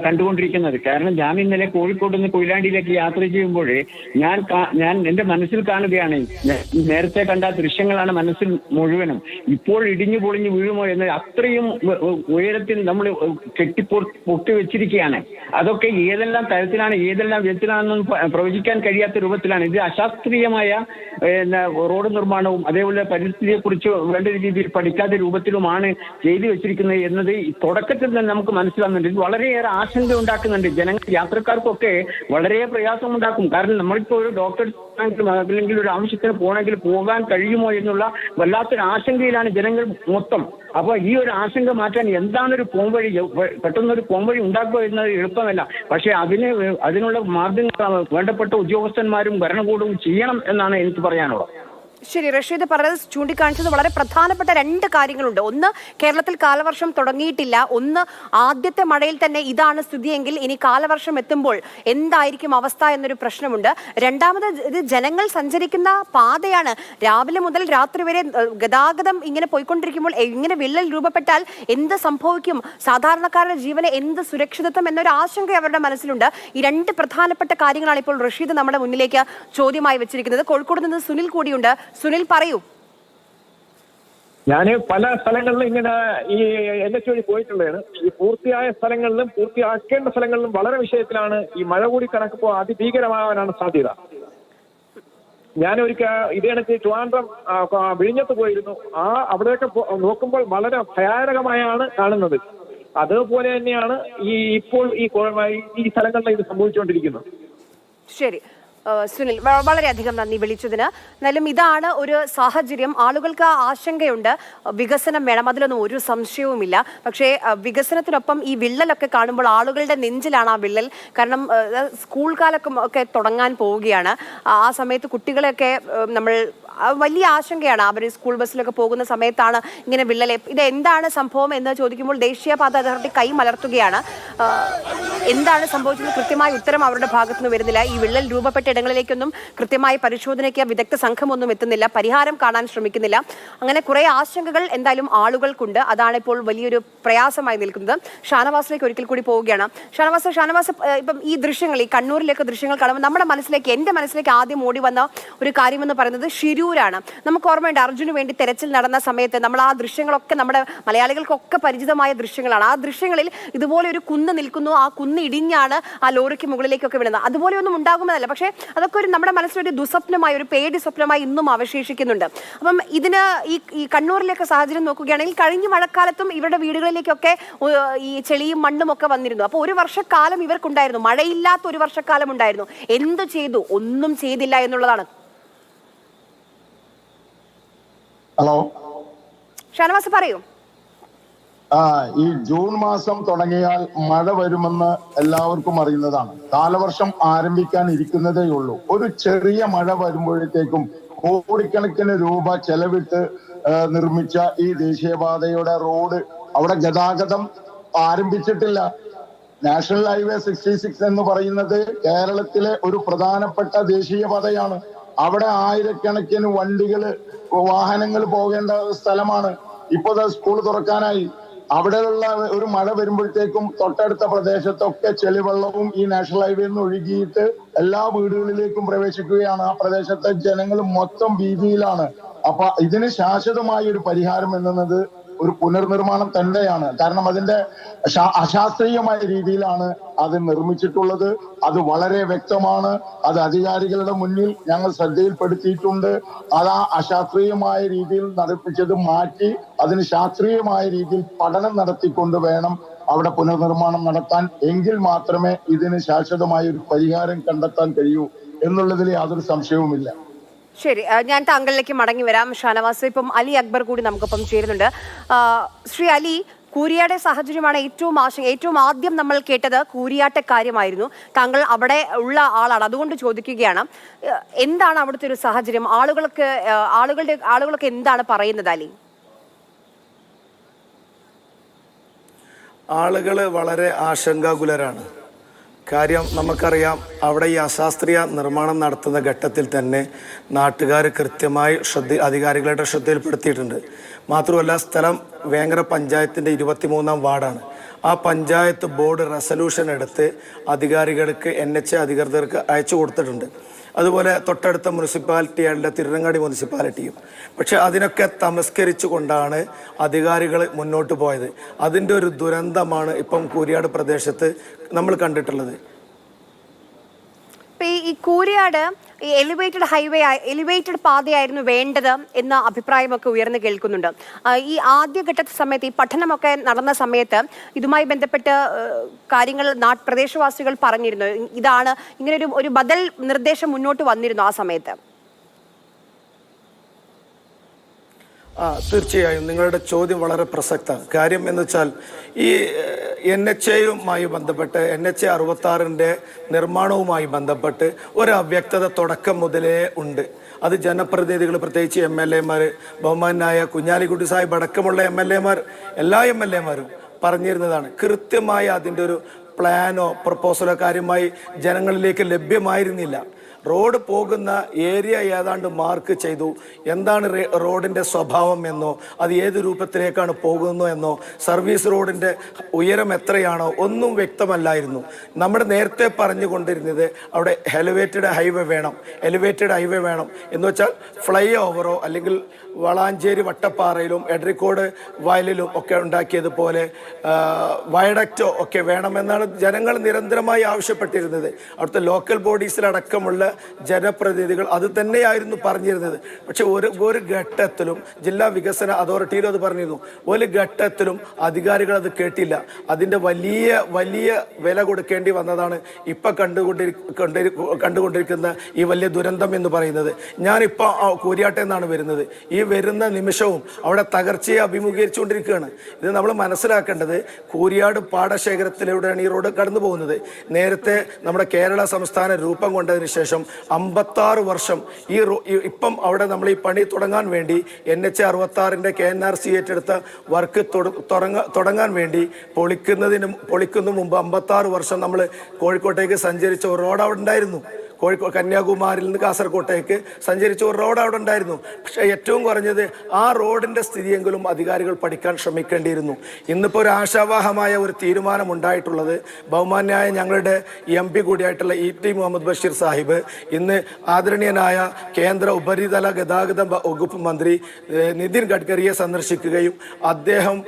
കണ്ടുകൊണ്ടിരിക്കുന്നത്. കാരണം ഞാൻ ഇന്നലെ കോഴിക്കോട് നിന്ന് കൊയിലാണ്ടിയിലേക്ക് യാത്ര ചെയ്യുമ്പോൾ ഞാൻ എന്റെ മനസ്സിൽ കാണുകയാണ്, നേരത്തെ കണ്ട ദൃശ്യങ്ങളാണ് മനസ്സിൽ മുഴുവനും. ഇപ്പോൾ ഇടിഞ്ഞു പൊളിഞ്ഞു വീഴുമോ എന്ന് അത്രയും ഉയരത്തിൽ നമ്മൾ പൊട്ടി വെച്ചിരിക്കുകയാണ്. അതൊക്കെ ഏതെല്ലാം തരത്തിലാണ് ഏതെല്ലാം വിധത്തിലാണെന്നും പ്രവചിക്കാൻ കഴിയാത്ത രൂപത്തിലാണ്. ഇത് അശാസ്ത്രീയമായ റോഡ് നിർമ്മാണവും അതേപോലെ പരിസ്ഥിതിയെ കുറിച്ച് വേണ്ട രീതിയിൽ പഠിക്കാത്ത രൂപത്തിലുമാണ് ചെയ്തു വെച്ചിരിക്കുന്നത് എന്നത് തുടക്കത്തിൽ തന്നെ നമുക്ക് മനസ്സിലാകുന്നുണ്ട്. ഇത് വളരെയേറെ ആശങ്ക ഉണ്ടാക്കുന്നുണ്ട്. യാത്രക്കാർക്കൊക്കെ വളരെ പ്രയാസം ഉണ്ടാക്കും. കാരണം നമ്മളിപ്പോൾ ഒരു ഡോക്ടർ അല്ലെങ്കിൽ ഒരു ആവശ്യത്തിന് പോകണമെങ്കിൽ പോകാൻ കഴിയുമോ എന്നുള്ള വല്ലാത്തൊരു ആശങ്കയിലാണ് ജനങ്ങൾ മൊത്തം. അപ്പൊ ഈ ഒരു ആശങ്ക മാറ്റാൻ എന്താണൊരു പോംവഴി, പെട്ടെന്നൊരു പോംവഴി ഉണ്ടാക്കുക എന്നത് എളുപ്പമല്ല. പക്ഷെ അതിനുള്ള മാർഗങ്ങൾ വേണ്ടപ്പെട്ട ഉദ്യോഗസ്ഥന്മാരും ഭരണകൂടവും ചെയ്യണം എന്നാണ് എനിക്ക് പറയാനുള്ളത്. ശരി, റഷീദ് പറഞ്ഞത് ചൂണ്ടിക്കാണിച്ചത് വളരെ പ്രധാനപ്പെട്ട രണ്ട് കാര്യങ്ങളുണ്ട്. ഒന്ന്, കേരളത്തിൽ കാലവർഷം തുടങ്ങിയിട്ടില്ല. ഒന്ന്, ആദ്യത്തെ മഴയിൽ തന്നെ ഇതാണ് സ്ഥിതിയെങ്കിൽ ഇനി കാലവർഷം എത്തുമ്പോൾ എന്തായിരിക്കും അവസ്ഥ എന്നൊരു പ്രശ്നമുണ്ട്. രണ്ടാമത്, ഇത് ജനങ്ങൾ സഞ്ചരിക്കുന്ന പാതയാണ്. രാവിലെ മുതൽ രാത്രി വരെ ഗതാഗതം ഇങ്ങനെ പോയിക്കൊണ്ടിരിക്കുമ്പോൾ ഇങ്ങനെ വിള്ളൽ രൂപപ്പെട്ടാൽ എന്ത് സംഭവിക്കും, സാധാരണക്കാരുടെ ജീവന് എന്ത് സുരക്ഷിതത്വം എന്നൊരു ആശങ്ക അവരുടെ മനസ്സിലുണ്ട്. ഈ രണ്ട് പ്രധാനപ്പെട്ട കാര്യങ്ങളാണ് ഇപ്പോൾ റഷീദ് നമ്മുടെ മുന്നിലേക്ക് ചോദ്യമായി വെച്ചിരിക്കുന്നത്. കോഴിക്കോട് നിന്ന് സുനിൽ കൂടിയുണ്ട്. സുനിൽ, പറയൂ. ഞാൻ പല സ്ഥലങ്ങളിലും ഇങ്ങനെ ഈ NH വഴി പോയിട്ടുള്ളതാണ്. ഈ പൂർത്തിയായ സ്ഥലങ്ങളിലും പൂർത്തിയാക്കേണ്ട സ്ഥലങ്ങളിലും വളരെ വിഷയത്തിലാണ്. ഈ മഴ കൂടി കണക്കുമ്പോൾ അതിഭീകരമാകാനാണ് സാധ്യത. ഞാനൊരിക്കൽ ഇതേ കണക്ക് ട്രിവാൻഡ്രം വിഴിഞ്ഞത്ത് പോയിരുന്നു. അവിടെയൊക്കെ നോക്കുമ്പോൾ വളരെ ഭയാനകമായാണ് കാണുന്നത്. അതുപോലെ തന്നെയാണ് ഇപ്പോൾ ഈ സ്ഥലങ്ങളിൽ ഇത് സംഭവിച്ചുകൊണ്ടിരിക്കുന്നത്. ശരി സുനിൽ, വളരെയധികം നന്ദി വിളിച്ചതിന്. എന്നാലും ഇതാണ് ഒരു സാഹചര്യം. ആളുകൾക്ക് ആശങ്കയുണ്ട്, വികസനം വേണം, അതിലൊന്നും ഒരു സംശയവുമില്ല. പക്ഷേ വികസനത്തിനൊപ്പം ഈ വിള്ളലൊക്കെ കാണുമ്പോൾ ആളുകളുടെ നെഞ്ചിലാണ് ആ വിള്ളൽ. കാരണം സ്കൂൾ കാലൊക്കെ തുടങ്ങാൻ പോവുകയാണ്. ആ സമയത്ത് കുട്ടികളെയൊക്കെ നമ്മൾ വലിയ ആശങ്കയാണ്. അവർ സ്കൂൾ ബസ്സിലൊക്കെ പോകുന്ന സമയത്താണ് ഇങ്ങനെ വിള്ളൽ. ഇത് എന്താണ് സംഭവം എന്ന് ചോദിക്കുമ്പോൾ ദേശീയപാത അതോറിറ്റി കൈ മലർത്തുകയാണ്. എന്താണ് സംഭവിച്ചത് കൃത്യമായ ഉത്തരം അവരുടെ ഭാഗത്തുനിന്ന് വരുന്നില്ല. ഈ വിള്ളൽ രൂപപ്പെട്ട ഇടങ്ങളിലേക്കൊന്നും കൃത്യമായ പരിശോധനയ്ക്ക് വിദഗ്ധ സംഘമൊന്നും എത്തുന്നില്ല, പരിഹാരം കാണാൻ ശ്രമിക്കുന്നില്ല. അങ്ങനെ കുറെ ആശങ്കകൾ എന്തായാലും ആളുകൾക്കുണ്ട്. അതാണ് ഇപ്പോൾ വലിയൊരു പ്രയാസമായി നിൽക്കുന്നത്. ഷാനവാസിലേക്ക് ഒരിക്കൽ കൂടി പോവുകയാണ്. ഷാനവാസ്, ഇപ്പം ഈ ദൃശ്യങ്ങൾ, ഈ കണ്ണൂരിലേക്ക് ദൃശ്യങ്ങൾ കാണുമ്പോൾ നമ്മുടെ മനസ്സിലേക്ക്, എൻ്റെ മനസ്സിലേക്ക് ആദ്യം ഓടി വന്ന ഒരു കാര്യമെന്ന് പറയുന്നത് ഷിരൂരാണ്. നമുക്ക് ഓർമ്മയുണ്ട്, അർജുന് വേണ്ടി തെരച്ചിൽ നടന്ന സമയത്ത് നമ്മൾ ആ ദൃശ്യങ്ങളൊക്കെ നമ്മുടെ മലയാളികൾക്കൊക്കെ പരിചിതമായ ദൃശ്യങ്ങളാണ്. ആ ദൃശ്യങ്ങളിൽ ഇതുപോലെ ഒരു കുന്ന് നിൽക്കുന്നു, ആ കുന്ന് ഇടിഞ്ഞാണ് ആ ലോറിക്ക് മുകളിലേക്കൊക്കെ വീഴുന്നത്. അതുപോലെയൊന്നും ഉണ്ടാകുമെന്നല്ല, പക്ഷേ അതൊക്കെ നമ്മുടെ മനസ്സിലൊരു ദുസ്വപ്നമായി, ഒരു പേടി സ്വപ്നമായി ഇന്നും അവശേഷിക്കുന്നുണ്ട്. അപ്പം ഇതിന് ഈ കണ്ണൂരിലേക്ക് സാഹചര്യം നോക്കുകയാണെങ്കിൽ കഴിഞ്ഞ മഴക്കാലത്തും ഇവരുടെ വീടുകളിലേക്കൊക്കെ ഈ ചെളിയും മണ്ണും ഒക്കെ വന്നിരുന്നു. അപ്പോൾ ഒരു വർഷക്കാലം ഇവർക്കുണ്ടായിരുന്നു, മഴയില്ലാത്ത ഒരു വർഷക്കാലം ഉണ്ടായിരുന്നു. എന്ത് ചെയ്തു? ഒന്നും ചെയ്തില്ല എന്നുള്ളതാണ്. ഹലോ ഷാനവാസ്, പറയൂ. ഈ ജൂൺ മാസം തുടങ്ങിയാൽ മഴ വരുമെന്ന് എല്ലാവർക്കും അറിയുന്നതാണ്. കാലവർഷം ആരംഭിക്കാൻ ഇരിക്കുന്നതേ ഉള്ളൂ. ഒരു ചെറിയ മഴ വരുമ്പോഴത്തേക്കും കോടിക്കണക്കിന് രൂപ ചെലവിട്ട് നിർമ്മിച്ച ഈ ദേശീയപാതയുടെ റോഡ്, അവിടെ ഗതാഗതം ആരംഭിച്ചിട്ടില്ല. നാഷണൽ ഹൈവേ 66 എന്ന് പറയുന്നത് കേരളത്തിലെ ഒരു പ്രധാനപ്പെട്ട ദേശീയപാതയാണ്. അവിടെ ആയിരക്കണക്കിന് വാഹനങ്ങൾ പോകേണ്ട സ്ഥലമാണ്. ഇപ്പോ സ്കൂൾ തുറക്കാനായി. അവിടെയുള്ള ഒരു മഴ വരുമ്പോഴത്തേക്കും തൊട്ടടുത്ത പ്രദേശത്തൊക്കെ ചെളിവെള്ളവും ഈ നാഷണൽ ഹൈവേയിൽ നിന്ന് ഒഴുകിയിട്ട് എല്ലാ വീടുകളിലേക്കും പ്രവേശിക്കുകയാണ്. ആ പ്രദേശത്തെ ജനങ്ങൾ മൊത്തം ഭീതിയിലാണ്. അപ്പൊ ഇതിന് ശാശ്വതമായ ഒരു പരിഹാരം എന്നുള്ളത് ഒരു പുനർനിർമ്മാണം തന്നെയാണ്. കാരണം അതിന്റെ അശാസ്ത്രീയമായ രീതിയിലാണ് അത് നിർമ്മിച്ചിട്ടുള്ളത്. അത് വളരെ വ്യക്തമാണ്. അത് അധികാരികളുടെ മുന്നിൽ ഞങ്ങൾ ശ്രദ്ധയിൽപ്പെടുത്തിയിട്ടുണ്ട്. അത് ആ അശാസ്ത്രീയമായ രീതിയിൽ നടപ്പിച്ചത് മാറ്റി അതിന് ശാസ്ത്രീയമായ രീതിയിൽ പഠനം നടത്തിക്കൊണ്ട് വേണം അവിടെ പുനർനിർമ്മാണം നടത്താൻ. എങ്കിൽ മാത്രമേ ഇതിന് ശാശ്വതമായ ഒരു പരിഹാരം കണ്ടെത്താൻ കഴിയൂ എന്നുള്ളതിൽ യാതൊരു സംശയവുമില്ല. ശരി, ഞാൻ താങ്കളിലേക്ക് മടങ്ങി വരാം. ഷാനവാസ്, ഇപ്പം അലി അക്ബർ കൂടി നമുക്കൊപ്പം ചേരുന്നുണ്ട്. ശ്രീ അലി, കൂരിയാട്ടെ സാഹചര്യമാണ് ഏറ്റവും ആദ്യം നമ്മൾ കേട്ടത് കൂരിയാട്ടെ കാര്യമായിരുന്നു. താങ്കൾ അവിടെ ഉള്ള ആളാണ്, അതുകൊണ്ട് ചോദിക്കുകയാണ്, എന്താണ് അവിടുത്തെ ഒരു സാഹചര്യം? ആളുകളൊക്കെ എന്താണ് പറയുന്നത് അലി? ആളുകൾ വളരെ ആശങ്കാകുലരാണ്. കാര്യം നമുക്കറിയാം, അവിടെ ഈ അശാസ്ത്രീയ നിർമ്മാണം നടത്തുന്ന ഘട്ടത്തിൽ തന്നെ നാട്ടുകാർ കൃത്യമായി അധികാരികളുടെ ശ്രദ്ധയിൽപ്പെടുത്തിയിട്ടുണ്ട്. മാത്രമല്ല, സ്ഥലം വേങ്ങര പഞ്ചായത്തിൻ്റെ 23-ാം വാർഡാണ്. ആ പഞ്ചായത്ത് ബോർഡ് റെസൊല്യൂഷൻ എടുത്ത് അധികാരികൾക്ക് NHA അധികൃതർക്ക് അയച്ചു കൊടുത്തിട്ടുണ്ട്. അതുപോലെ തൊട്ടടുത്ത മുനിസിപ്പാലിറ്റിയായിട്ടുള്ള തിരുരങ്ങാടി മുനിസിപ്പാലിറ്റിയും. പക്ഷെ അതിനൊക്കെ തമസ്കരിച്ചു കൊണ്ടാണ് അധികാരികൾ മുന്നോട്ട് പോയത്. അതിൻ്റെ ഒരു ദുരന്തമാണ് ഇപ്പം കൂരിയാട് പ്രദേശത്ത് നമ്മൾ കണ്ടിട്ടുള്ളത്. ഈ കൂരിയാട് എലിവേറ്റഡ് പാതയായിരുന്നു വേണ്ടത് എന്ന അഭിപ്രായമൊക്കെ ഉയർന്നു കേൾക്കുന്നുണ്ട്. ഈ ആദ്യഘട്ട സമയത്ത്, ഈ പഠനമൊക്കെ നടന്ന സമയത്ത് ഇതുമായി ബന്ധപ്പെട്ട് കാര്യങ്ങൾ പ്രദേശവാസികൾ പറഞ്ഞിരുന്നു. ഇതാണ് ഇങ്ങനെ ഒരു ബദൽ നിർദ്ദേശം മുന്നോട്ട് വന്നിരുന്നു ആ സമയത്ത്. തീർച്ചയായും നിങ്ങളുടെ ചോദ്യം വളരെ പ്രസക്തമാണ്. കാര്യം എന്ന് വെച്ചാൽ, ഈ NHAയുമായി ബന്ധപ്പെട്ട് NHA 66-ന്റെ നിർമ്മാണവുമായി ബന്ധപ്പെട്ട് ഒരു അവ്യക്തത തുടക്കം മുതലേ ഉണ്ട്. അത് ജനപ്രതിനിധികൾ, പ്രത്യേകിച്ച് MLA-മാർ, ബഹുമാനായ കുഞ്ഞാലിക്കുട്ടി സാഹിബ് അടക്കമുള്ള MLA-മാർ, എല്ലാ MLA-മാരും പറഞ്ഞിരുന്നതാണ്. കൃത്യമായി അതിൻ്റെ ഒരു പ്ലാനോ പ്രപ്പോസലോ കാര്യമായി ജനങ്ങളിലേക്ക് ലഭ്യമായിരുന്നില്ല. റോഡ് പോകുന്ന ഏരിയ ഏതാണ്ട് മാർക്ക് ചെയ്തു. എന്താണ് റോഡിൻ്റെ സ്വഭാവം എന്നോ, അത് ഏത് രൂപത്തിലേക്കാണ് പോകുന്നു എന്നോ, സർവീസ് റോഡിൻ്റെ ഉയരം എത്രയാണോ ഒന്നും വ്യക്തമല്ലായിരുന്നു. നമ്മുടെ നേരത്തെ പറഞ്ഞുകൊണ്ടിരുന്നത് അവിടെ എലിവേറ്റഡ് ഹൈവേ വേണം എന്ന് വെച്ചാൽ ഫ്ലൈ ഓവറോ അല്ലെങ്കിൽ വളാഞ്ചേരി വട്ടപ്പാറയിലും എഡ്രിക്കോട് വയലിലും ഒക്കെ ഉണ്ടാക്കിയതുപോലെ വയഡക്റ്റോ ഒക്കെ വേണമെന്നാണ് ജനങ്ങൾ നിരന്തരമായി ആവശ്യപ്പെട്ടിരുന്നത്. അവിടുത്തെ ലോക്കൽ ബോഡീസിലടക്കമുള്ള ജനപ്രതിനിധികൾ അത് തന്നെയായിരുന്നു പറഞ്ഞിരുന്നത്. പക്ഷെ ഒരു ഘട്ടത്തിലും ജില്ലാ വികസന അതോറിറ്റിയിലും അത് പറഞ്ഞിരുന്നു. ഒരു ഘട്ടത്തിലും അധികാരികൾ അത് കേട്ടില്ല. അതിൻ്റെ വലിയ വില കൊടുക്കേണ്ടി വന്നതാണ് ഇപ്പം കണ്ടുകൊണ്ടിരിക്കുന്ന ഈ വലിയ ദുരന്തം എന്ന് പറയുന്നത്. ഞാനിപ്പോൾ കൂരിയാട്ടെ നിന്നാണ് വരുന്നത്. ഈ വരുന്ന നിമിഷവും അവിടെ തകർച്ചയെ അഭിമുഖീകരിച്ചുകൊണ്ടിരിക്കുകയാണ്. ഇത് നമ്മൾ മനസ്സിലാക്കേണ്ടത്, കൂരിയാട് പാടശേഖരത്തിലൂടെയാണ് ഈ റോഡ് കടന്നു പോകുന്നത്. നേരത്തെ നമ്മുടെ കേരള സംസ്ഥാന രൂപം കൊണ്ടതിന് ശേഷം 56 വർഷം ഇപ്പം അവിടെ നമ്മൾ ഈ പണി തുടങ്ങാൻ വേണ്ടി NHA 66-ന്റെ KNRC ഏറ്റെടുത്ത വർക്ക് തുടങ്ങാൻ വേണ്ടി പൊളിക്കുന്ന മുമ്പ് 56 വർഷം നമ്മൾ കോഴിക്കോട്ടേക്ക് സഞ്ചരിച്ച ഒരു റോഡ് അവിടെ ഉണ്ടായിരുന്നു. കന്യാകുമാരിയിൽ നിന്ന് കാസർകോട്ടേക്ക് സഞ്ചരിച്ച ഒരു റോഡ് അവിടെ ഉണ്ടായിരുന്നു. പക്ഷേ ഏറ്റവും കുറഞ്ഞത് ആ റോഡിൻ്റെ സ്ഥിതിയെങ്കിലും അധികാരികൾ പഠിക്കാൻ ശ്രമിക്കേണ്ടിയിരുന്നു. ഇന്നിപ്പോൾ ഒരു ആശാവാഹമായ ഒരു തീരുമാനം ഉണ്ടായിട്ടുള്ളത്, ബഹുമാന്യായ ഞങ്ങളുടെ MP കൂടിയായിട്ടുള്ള ET മുഹമ്മദ് ബഷീർ സാഹിബ് ഇന്ന് ആദരണീയനായ കേന്ദ്ര ഉപരിതല ഗതാഗത വകുപ്പ് മന്ത്രി നിതിൻ ഗഡ്കരിയെ സന്ദർശിക്കുകയും അദ്ദേഹം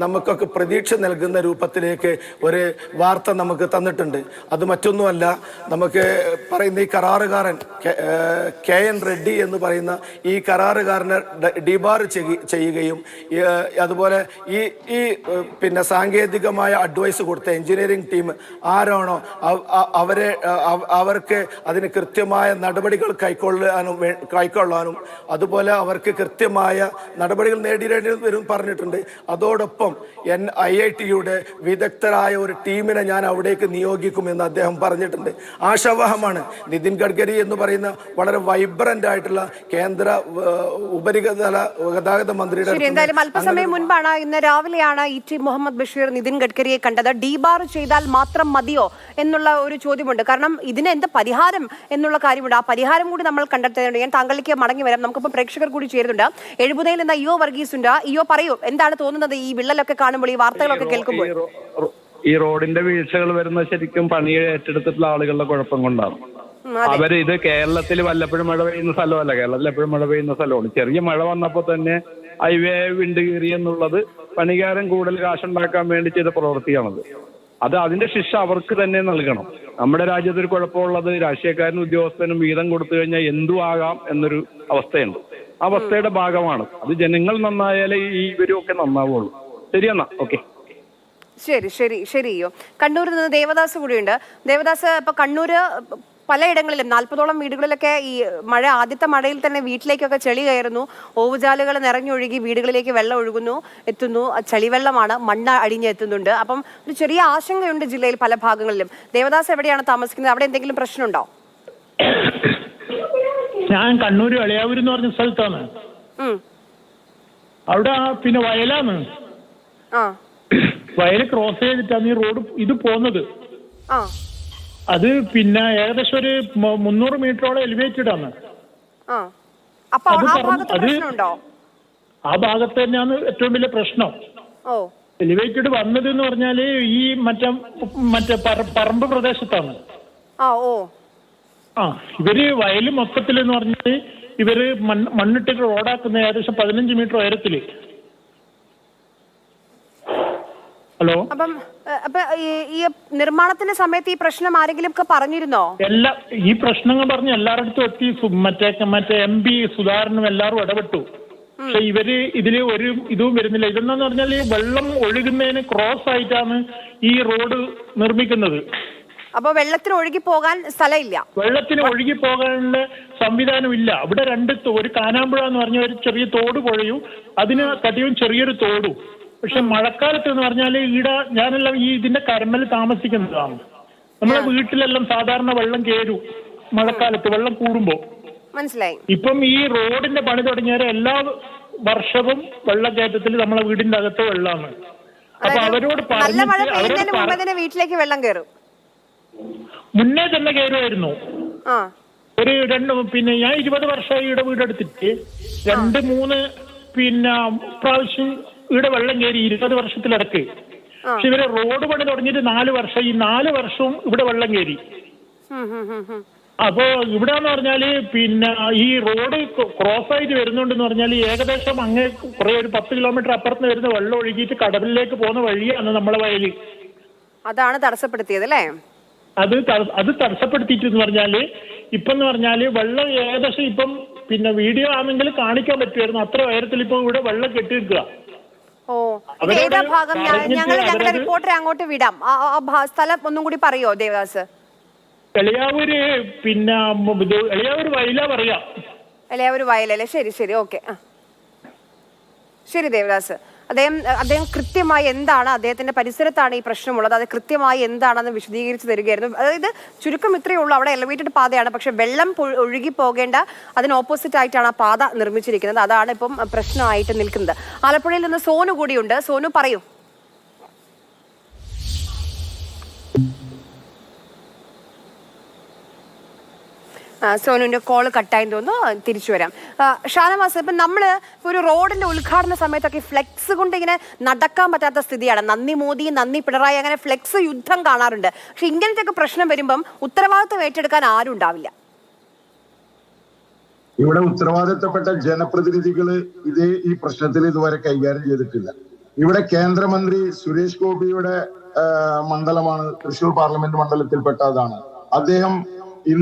നമുക്കൊക്കെ പ്രതീക്ഷ നൽകുന്ന രൂപത്തിലേക്ക് ഒരു വാർത്ത നമുക്ക് തന്നിട്ടുണ്ട്. അത് മറ്റൊന്നുമല്ല, നമുക്ക് ഈ കരാറുകാരൻ KN റെഡ്ഡി എന്ന് പറയുന്ന ഈ കരാറുകാരനെ ഡിബാർ ചെയ്യുകയും അതുപോലെ ഈ പിന്നെ സാങ്കേതികമായ അഡ്വൈസ് കൊടുത്ത എഞ്ചിനീയറിംഗ് ടീം ആരാണോ അവർക്ക് അതിന് കൃത്യമായ നടപടികൾ കൈക്കൊള്ളാനും അതുപോലെ അവർക്ക് കൃത്യമായ നടപടികൾ നേടിയേണ്ടി വരും പറഞ്ഞിട്ടുണ്ട്. അതോടൊപ്പം IIT-യുടെ വിദഗ്ധരായ ഒരു ടീമിനെ ഞാൻ അവിടേക്ക് നിയോഗിക്കുമെന്ന് അദ്ദേഹം പറഞ്ഞിട്ടുണ്ട്. ആശാവഹമാണ്. നിതിൻ ഗഡ്കരി എന്ന് പറയുന്ന വളരെ വൈബ്രന്റ് ആയിട്ടുള്ള കേന്ദ്ര ഉപരിതല ഗതാഗത മന്ത്രിയുടെ എന്തായാലും അല്പസമയം മുൻപാണ്, ഇന്ന് രാവിലെയാണ് ET മുഹമ്മദ് ബഷീർ നിതിൻ ഗഡ്കരിയെ കണ്ടത്. ഡീബാർ ചെയ്താൽ മാത്രം മതിയോ എന്നുള്ള ഒരു ചോദ്യമുണ്ട്. കാരണം ഇതിന് എന്ത് പരിഹാരം എന്നുള്ള കാര്യമുണ്ട്. ആ പരിഹാരം കൂടി നമ്മൾ കണ്ടെത്തേണ്ടതുണ്ട്. ഞാൻ താങ്കളിലേക്ക് മടങ്ങി വരാം. നമുക്കിപ്പോൾ പ്രേക്ഷകർ കൂടി ചേരുന്നുണ്ട്. എഴുപുതയിൽ നിന്ന് ഇയോ വർഗീസ് ഉണ്ട്. ഇയോ, പറയൂ, എന്താണ് തോന്നുന്നത് ഈ വിള്ളലൊക്കെ കാണുമ്പോൾ, ഈ വാർത്തകളൊക്കെ കേൾക്കുമ്പോൾ? ഈ റോഡിന്റെ വീഴ്ചകൾ വരുന്നത് ശരിക്കും പണി ഏറ്റെടുത്തിട്ടുള്ള ആളുകളുടെ കുഴപ്പം കൊണ്ടാണ്. ഇത് കേരളത്തിൽ വല്ലപ്പോഴും മഴ പെയ്യുന്ന സ്ഥലമല്ല, കേരളത്തിൽ എപ്പോഴും മഴ പെയ്യുന്ന സ്ഥലമാണ്. ചെറിയ മഴ വന്നപ്പോൾ തന്നെ ഹൈവേ വിണ്ട് കീറി എന്നുള്ളത് പണിക്കാരൻ കൂടുതൽ കാശുണ്ടാക്കാൻ വേണ്ടി ചെയ്ത പ്രവൃത്തിയാണത്. അതിന്റെ ശിക്ഷ അവർക്ക് തന്നെ നൽകണം. നമ്മുടെ രാജ്യത്ത് ഒരു കുഴപ്പമുള്ളത്, രാഷ്ട്രീയക്കാരനും ഉദ്യോഗസ്ഥനും വീതം കൊടുത്തു കഴിഞ്ഞാൽ എന്തും ആകാം എന്നൊരു അവസ്ഥയുണ്ട്. ആ അവസ്ഥയുടെ ഭാഗമാണ് അത്. ജനങ്ങൾ നന്നായാലേ ഇവരും ഒക്കെ നന്നാവുള്ളൂ. ശരിയെന്നാ, ഓക്കെ. ശരി. കണ്ണൂരിൽ നിന്ന് ദേവദാസ് കൂടിയുണ്ട്. ദേവദാസ്, ഇപ്പൊ കണ്ണൂര് പലയിടങ്ങളിലും 40ഓളം വീടുകളിലൊക്കെ ഈ ആദ്യത്തെ മഴയിൽ തന്നെ വീട്ടിലേക്കൊക്കെ ചെളി കയറുന്നു. ഓവുചാലുകൾ നിറഞ്ഞൊഴുകി വീടുകളിലേക്ക് വെള്ളം എത്തുന്നു. ചളിവെള്ളമാണ്, മണ്ണ് അടിഞ്ഞെത്തുന്നുണ്ട്. അപ്പം ഒരു ചെറിയ ആശങ്കയുണ്ട് ജില്ലയിൽ പല ഭാഗങ്ങളിലും. ദേവദാസ് എവിടെയാണ് താമസിക്കുന്നത്? അവിടെ എന്തെങ്കിലും പ്രശ്നമുണ്ടോ? ഞാൻ കണ്ണൂർ എളയാവൂർ എന്ന് പറഞ്ഞ സ്ഥലത്താണ്. അവിടെ പിന്നെ വയലാണ്. വയൽ ക്രോസ് ചെയ്തിട്ടാണ് ഈ റോഡ് ഇത് പോകുന്നത്. ആ അത് പിന്നെ ഏകദേശം ഒരു 300 മീറ്ററോളം എലിവേറ്റഡ് ആണ്. ആ അപ്പൊ അത് ആ പറഞ്ഞു- ഭാഗത്ത് അത് പ്രശ്നമുണ്ടോ? ആ ഭാഗത്ത് തന്നെയാണ് ഏറ്റവും വലിയ പ്രശ്നം. ഓ എലിവേറ്റഡ് വന്നത് എന്ന് പറഞ്ഞാല് ഈ മറ്റേ പറമ്പ് പ്രദേശത്താണ്. ആ ഓ ആ ഇവര് വയല് മൊത്തത്തിൽ എന്ന് പറഞ്ഞാല് ഇവര് മണ്ണിട്ടിട്ട് റോഡാക്കുന്ന ഏകദേശം 15 മീറ്റർ ഉയരത്തില്. ഹലോ, അപ്പൊ ഈ നിർമ്മാണത്തിന്റെ സമയത്ത് ഈ പ്രശ്നം ആരെങ്കിലും ഒക്കെ പറഞ്ഞിരുന്നോ? ഈ പ്രശ്നങ്ങൾ പറഞ്ഞ് എല്ലായിടത്തും എത്തി. മറ്റേ MP സുധാകരനും എല്ലാവരും ഇടപെട്ടു. പക്ഷെ ഇവര് ഇതില് ഒരു ഇതും വരുന്നില്ല. ഇതെന്നു പറഞ്ഞാൽ ഈ വെള്ളം ഒഴുകുന്നതിന് ക്രോസ് ആയിട്ടാണ് ഈ റോഡ് നിർമ്മിക്കുന്നത്. അപ്പൊ വെള്ളത്തിന് ഒഴുകി പോകാൻ സ്ഥലമില്ല, വെള്ളത്തിന് ഒഴുകി പോകാനുള്ള സംവിധാനം ഇല്ല. ഇവിടെ ഒരു കാനാമ്പുഴ എന്ന് പറഞ്ഞ ഒരു ചെറിയ തോട് പുഴയും അതിന് കടിയും ചെറിയൊരു തോടും. പക്ഷെ മഴക്കാലത്ത് എന്ന് പറഞ്ഞാല് ഞാനെല്ലാം ഇതിന്റെ കരമൽ താമസിക്കുന്നതാണ്. നമ്മളെ വീട്ടിലെല്ലാം സാധാരണ വെള്ളം കയറും മഴക്കാലത്ത് വെള്ളം കൂടുമ്പോ. മനസ്സിലായി. ഇപ്പം ഈ റോഡിന്റെ പണി തുടങ്ങിയാൽ എല്ലാ വർഷവും വെള്ളക്കയറ്റത്തിൽ നമ്മളെ വീടിന്റെ അകത്ത് വെള്ളമാണ്. അപ്പൊ അവരോട് നല്ല മഴ പെയ്യുന്നതിന് മുമ്പ് തന്നെ വീട്ടിലേക്ക് വെള്ളം കയറും. മുന്നേ തന്നെ കയറുമായിരുന്നു. ഒരു പിന്നെ ഞാൻ 20 വർഷമായി ഇവിടെ വീടെടുത്തിട്ട് 2-3 പ്രാവശ്യം ഇവിടെ വെള്ളം കയറി 20 വർഷത്തിലിടക്ക്. പക്ഷെ ഇവര് റോഡ് പണി തുടങ്ങിയിട്ട് 4 വർഷം. ഈ 4 വർഷവും ഇവിടെ വെള്ളം കയറി. അപ്പോ ഇവിടെ എന്ന് പറഞ്ഞാല് ഈ റോഡ് ക്രോസ് ആയിട്ട് വരുന്നുണ്ടെന്ന് പറഞ്ഞാല് ഏകദേശം അങ്ങേ കുറെ ഒരു 10 കിലോമീറ്റർ അപ്പുറത്ത് വരുന്ന വെള്ളം ഒഴുകിയിട്ട് കടലിലേക്ക് പോകുന്ന വഴിയാണ് നമ്മളെ വയല്. അതാണ് തടസ്സപ്പെടുത്തിയത് അല്ലേ? അത് തടസ്സപ്പെടുത്തിയിട്ടെന്ന് പറഞ്ഞാല് ഇപ്പം വെള്ളം ഏകദേശം ഇപ്പം വീഡിയോ ആണെങ്കിൽ കാണിക്കാൻ പറ്റുമായിരുന്നു. അത്ര ഉയരത്തിൽ ഇപ്പൊ ഇവിടെ വെള്ളം കെട്ടി നിൽക്കുക. ഓ ഏതാ ഭാഗം? ഞങ്ങളുടെ റിപ്പോർട്ടറെ അങ്ങോട്ട് വിടാം. ആ സ്ഥലം ഒന്നും കൂടി പറയോ ദേവദാസ്? എളിയാവൂര് എളിയാവൂർ വയലാ പറയാ. എളിയാവൂർ വയലല്ലേ? ശരി ശരി, ഓക്കെ. ശരി ദേവദാസ്, അദ്ദേഹം കൃത്യമായി എന്താണ് അദ്ദേഹത്തിന്റെ പരിസരത്താണ് ഈ പ്രശ്നമുള്ളത്, അത് കൃത്യമായി എന്താണെന്ന് വിശദീകരിച്ച് തരികയായിരുന്നു. അതായത് ചുരുക്കം ഇത്രയേ ഉള്ളൂ, അവിടെ എലിവേറ്റഡ് പാതയാണ്, പക്ഷെ വെള്ളം ഒഴുകി പോകേണ്ട അതിന് ഓപ്പോസിറ്റ് ആയിട്ടാണ് ആ പാത നിർമ്മിച്ചിരിക്കുന്നത്. അതാണ് ഇപ്പം പ്രശ്നമായിട്ട് നിൽക്കുന്നത്. ആലപ്പുഴയിൽ നിന്ന് സോനു കൂടിയുണ്ട്. സോനു പറയൂ. സോനുവിന്റെ കോള് കട്ടായി തോന്നുന്നു, തിരിച്ചു വരാം. ഷാനവാസ്, ഇപ്പം നമ്മള് ഒരു റോഡിന്റെ ഉദ്ഘാടന സമയത്തൊക്കെ ഫ്ലെക്സ് കൊണ്ട് ഇങ്ങനെ നടക്കാൻ പറ്റാത്ത സ്ഥിതിയാണ്. നന്ദി മോദി, നന്ദി പിണറായി, അങ്ങനെ ഫ്ലെക്സ് യുദ്ധം കാണാറുണ്ട്. പക്ഷെ ഇങ്ങനത്തെ ഒക്കെ പ്രശ്നം വരുമ്പം ഉത്തരവാദിത്വം ഏറ്റെടുക്കാൻ ആരും ഉണ്ടാവില്ല. ഇവിടെ ഉത്തരവാദിത്തപ്പെട്ട ജനപ്രതിനിധികൾ ഈ പ്രശ്നത്തിൽ ഇതുവരെ കൈകാര്യം ചെയ്തിട്ടില്ല. ഇവിടെ കേന്ദ്രമന്ത്രി സുരേഷ് ഗോപിയുടെ മണ്ഡലമാണ്, തൃശൂർ പാർലമെന്റ് മണ്ഡലത്തിൽപ്പെട്ടതാണ്. അദ്ദേഹം ഈ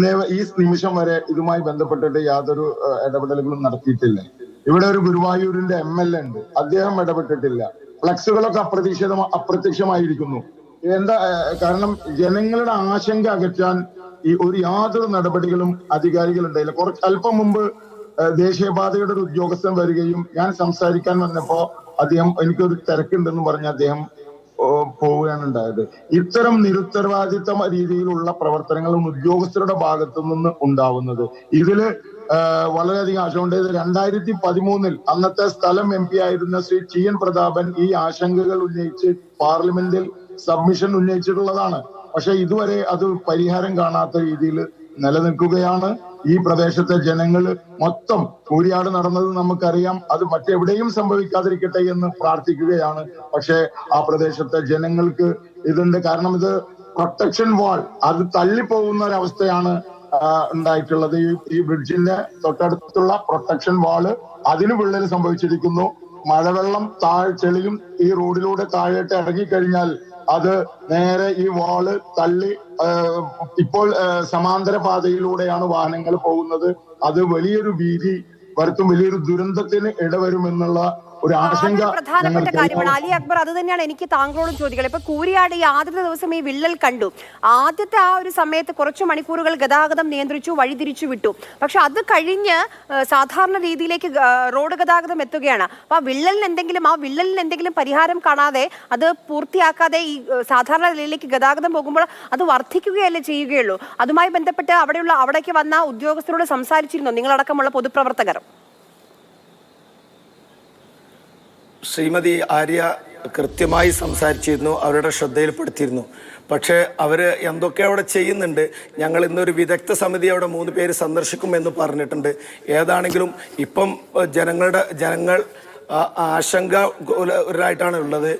നിമിഷം വരെ ഇതുമായി ബന്ധപ്പെട്ടിട്ട് യാതൊരു ഇടപെടലുകളും നടത്തിയിട്ടില്ല. ഇവിടെ ഒരു ഗുരുവായൂരിന്റെ MLA ഉണ്ട്, അദ്ദേഹം ഇടപെട്ടിട്ടില്ല. ഫ്ലക്സുകളൊക്കെ അപ്രത്യക്ഷമായിരിക്കുന്നു. കാരണം ജനങ്ങളുടെ ആശങ്ക അകറ്റാൻ യാതൊരു നടപടികളും അധികാരികൾ ഉണ്ടായില്ല. അല്പം മുമ്പ് ദേശീയപാതയുടെ ഒരു ഉദ്യോഗസ്ഥൻ വരികയും ഞാൻ സംസാരിക്കാൻ വന്നപ്പോ എനിക്കൊരു തിരക്കുണ്ടെന്ന് പറഞ്ഞ് അദ്ദേഹം പോവുകയാണ് ഉണ്ടായത്. ഇത്തരം നിരുത്തരവാദിത്ത രീതിയിലുള്ള പ്രവർത്തനങ്ങളും ഉദ്യോഗസ്ഥരുടെ ഭാഗത്തു നിന്ന് ഉണ്ടാവുന്നത് ഇതില് വളരെയധികം ആശങ്കയുണ്ട്. 2013 അന്നത്തെ സ്ഥലം MP ആയിരുന്ന ശ്രീ TN പ്രതാപൻ ഈ ആശങ്കകൾ ഉന്നയിച്ച് പാർലമെന്റിൽ സബ്മിഷൻ ഉന്നയിച്ചിട്ടുള്ളതാണ്. പക്ഷെ ഇതുവരെ അത് പരിഹാരം കാണാത്ത രീതിയിൽ നിലനിൽക്കുകയാണ്. ഈ പ്രദേശത്തെ ജനങ്ങൾ മൊത്തം കൂരിയാട് നടന്നത് നമുക്കറിയാം. അത് മറ്റെവിടെയും സംഭവിക്കാതിരിക്കട്ടെ എന്ന് പ്രാർത്ഥിക്കുകയാണ്. പക്ഷെ ആ പ്രദേശത്തെ ജനങ്ങൾക്ക് ഇതുണ്ട്. കാരണം ഇത് പ്രൊട്ടക്ഷൻ വാൾ, അത് തള്ളിപ്പോകുന്ന ഒരവസ്ഥയാണ് ഉണ്ടായിട്ടുള്ളത്. ഈ ബ്രിഡ്ജിന്റെ തൊട്ടടുത്തുള്ള പ്രൊട്ടക്ഷൻ വാള് അതിന് വിള്ളൽ സംഭവിച്ചിരിക്കുന്നു. മഴവെള്ളം ചെളിയും ഈ റോഡിലൂടെ താഴോട്ട് ഇറങ്ങിക്കഴിഞ്ഞാൽ അത് നേരെ ഈ വാള് തള്ളി ഇപ്പോൾ സമാന്തര പാതയിലൂടെയാണ് വാഹനങ്ങൾ പോകുന്നത്. അത് വലിയൊരു ഭീതി വരുത്തും, വലിയൊരു ദുരന്തത്തിന് ഇടവരുമെന്നുള്ള ഒരു ആശങ്ക. പ്രധാനപ്പെട്ട കാര്യമാണ് അലി അക്ബർ, അത് തന്നെയാണ് എനിക്ക് താങ്കളോടും ചോദിക്കുന്നത്. ഇപ്പൊ കൂരിയാട് ഈ ആദ്യത്തെ ദിവസം ഈ വിള്ളൽ കണ്ടു. ആദ്യത്തെ ആ ഒരു സമയത്ത് കുറച്ച് മണിക്കൂറുകൾ ഗതാഗതം നിയന്ത്രിച്ചു, വഴിതിരിച്ചു വിട്ടു. പക്ഷെ അത് കഴിഞ്ഞ് സാധാരണ രീതിയിലേക്ക് റോഡ് ഗതാഗതം എത്തുകയാണ്. അപ്പൊ ആ വിള്ളലിന് എന്തെങ്കിലും പരിഹാരം കാണാതെ, അത് പൂർത്തിയാക്കാതെ ഈ സാധാരണ നിലയിലേക്ക് ഗതാഗതം പോകുമ്പോൾ അത് വർദ്ധിക്കുകയല്ലേ ചെയ്യുകയുള്ളൂ. അതുമായി ബന്ധപ്പെട്ട് അവിടേക്ക് വന്ന ഉദ്യോഗസ്ഥരോട് സംസാരിച്ചിരുന്നു നിങ്ങളടക്കമുള്ള പൊതുപ്രവർത്തകർ? ശ്രീമതി ആര്യ കൃത്യമായി സംസാരിച്ചിരുന്നു, അവരുടെ ശ്രദ്ധയിൽപ്പെടുത്തിയിരുന്നു. പക്ഷേ അവർ എന്തൊക്കെ അവിടെ ചെയ്യുന്നുണ്ട്, ഞങ്ങൾ ഇന്നൊരു വിദഗ്ധ സമിതി അവിടെ 3 പേര് സന്ദർശിക്കുമെന്ന് പറഞ്ഞിട്ടുണ്ട്. ഏതാണെങ്കിലും ഇപ്പം ജനങ്ങൾ ആശങ്കരായിട്ടാണ് ഉള്ളത്.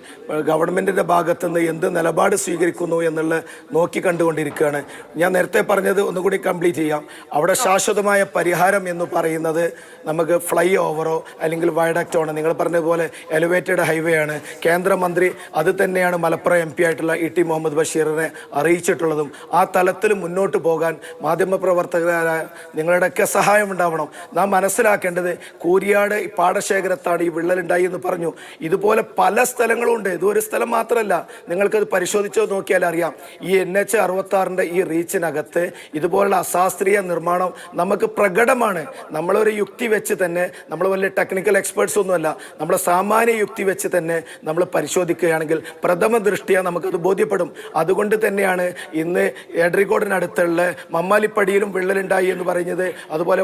ഗവൺമെൻറ്റിൻ്റെ ഭാഗത്തുനിന്ന് എന്ത് നിലപാട് സ്വീകരിക്കുന്നു എന്നുള്ള നോക്കി കണ്ടുകൊണ്ടിരിക്കുകയാണ്. ഞാൻ നേരത്തെ പറഞ്ഞത് ഒന്നുകൂടി കംപ്ലീറ്റ് ചെയ്യാം. അവിടെ ശാശ്വതമായ പരിഹാരം എന്ന് പറയുന്നത് നമുക്ക് ഫ്ലൈ ഓവറോ അല്ലെങ്കിൽ വയഡക്റ്റോ ആണ്. നിങ്ങൾ പറഞ്ഞതുപോലെ എലിവേറ്റഡ് ഹൈവേ ആണ്. കേന്ദ്രമന്ത്രി അത് തന്നെയാണ് മലപ്പുറം MP ആയിട്ടുള്ള ET മുഹമ്മദ് ബഷീറിനെ അറിയിച്ചിട്ടുള്ളതും. ആ തലത്തിൽ മുന്നോട്ട് പോകാൻ മാധ്യമപ്രവർത്തകരായ നിങ്ങളുടെയൊക്കെ സഹായം ഉണ്ടാവണം. നാം മനസ്സിലാക്കേണ്ടത് കൂരിയാട് പാടശേഖരത്താണ് ഈ വിള്ളലുണ്ടായി എന്ന് പറഞ്ഞു. ഇതുപോലെ പല സ്ഥലങ്ങളും ഉണ്ട്. ഇതൊരു സ്ഥലം മാത്രമല്ല. നിങ്ങൾക്കത് പരിശോധിച്ചോ നോക്കിയാൽ അറിയാം. ഈ NH 66 ഈ റീച്ചിനകത്ത് ഇതുപോലുള്ള അശാസ്ത്രീയ നിർമ്മാണം നമുക്ക് പ്രകടമാണ്. നമ്മളൊരു യുക്തി വെച്ച് തന്നെ, നമ്മൾ വലിയ ടെക്നിക്കൽ എക്സ്പേർട്സ് ഒന്നുമല്ല, നമ്മളെ സാമാന്യ യുക്തി വെച്ച് തന്നെ നമ്മൾ പരിശോധിക്കുകയാണെങ്കിൽ പ്രഥമ ദൃഷ്ടിയ നമുക്കത് ബോധ്യപ്പെടും. അതുകൊണ്ട് തന്നെയാണ് ഇന്ന് എടരിക്കോടിനടുത്തുള്ള മമ്മാലിപ്പടിയിലും വിള്ളലുണ്ടായി എന്ന് പറയുന്നത്. അതുപോലെ